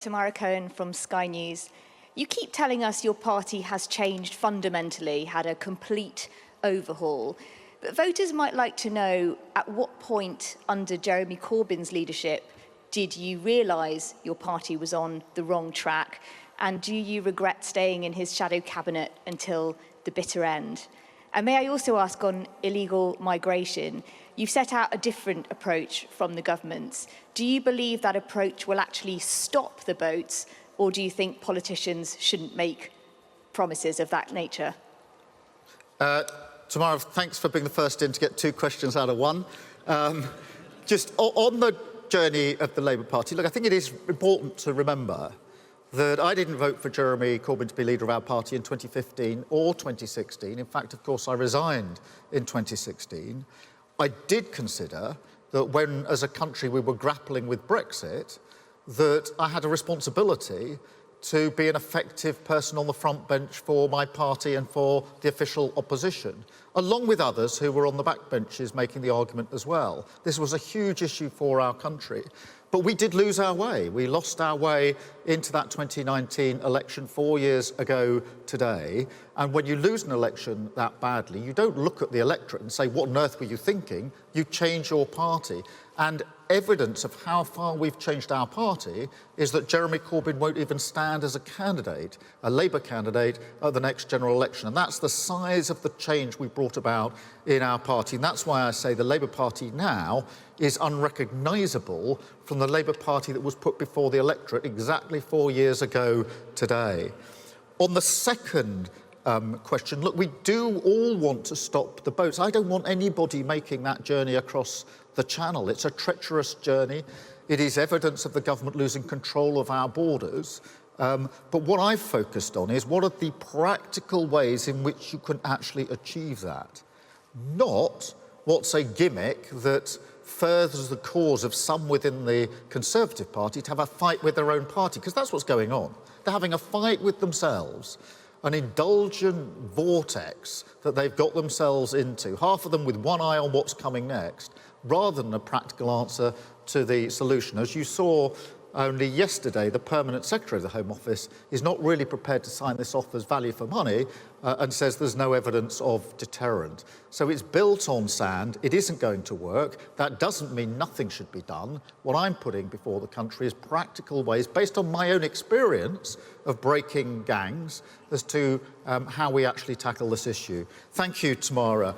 Tamara Cohen from Sky News. You keep telling us your party has changed fundamentally, had a complete overhaul. But voters might like to know, at what point under Jeremy Corbyn's leadership did you realise your party was on the wrong track? And do you regret staying in his shadow cabinet until the bitter end? And may I also ask on illegal migration, you've set out a different approach from the government's. Do you believe that approach will actually stop the boats, or do you think politicians shouldn't make promises of that nature? Tamara, thanks for being the first in to get two questions out of one. Just on the journey of the Labour Party, look, I think it is important to remember that I didn't vote for Jeremy Corbyn to be leader of our party in 2015 or 2016. In fact, of course, I resigned in 2016. I did consider that when, as a country, we were grappling with Brexit, that I had a responsibility to be an effective person on the front bench for my party and for the official opposition, along with others who were on the back benches making the argument as well. This was a huge issue for our country. But we did lose our way. We lost our way into that 2019 election 4 years ago today. And when you lose an election that badly, you don't look at the electorate and say, what on earth were you thinking? You change your party. And evidence of how far we've changed our party is that Jeremy Corbyn won't even stand as a candidate, a Labour candidate, at the next general election. And that's the size of the change we brought about in our party. And that's why I say the Labour Party now is unrecognisable from the Labour Party that was put before the electorate exactly 4 years ago today. On the second question, look, we do all want to stop the boats. I don't want anybody making that journey across the Channel. It's a treacherous journey. It is evidence of the government losing control of our borders. But what I've focused on is what are the practical ways in which you can actually achieve that, not what's a gimmick that furthers the cause of some within the Conservative Party to have a fight with their own party, because that's what's going on. They're having a fight with themselves, an indulgent vortex that they've got themselves into, half of them with one eye on what's coming next, rather than a practical answer to the solution. As you saw only yesterday, the Permanent Secretary of the Home Office is not really prepared to sign this off as value for money and says there's no evidence of deterrent. So it's built on sand. It isn't going to work. That doesn't mean nothing should be done. What I'm putting before the country is practical ways, based on my own experience of breaking gangs, as to how we actually tackle this issue. Thank you, Tamara.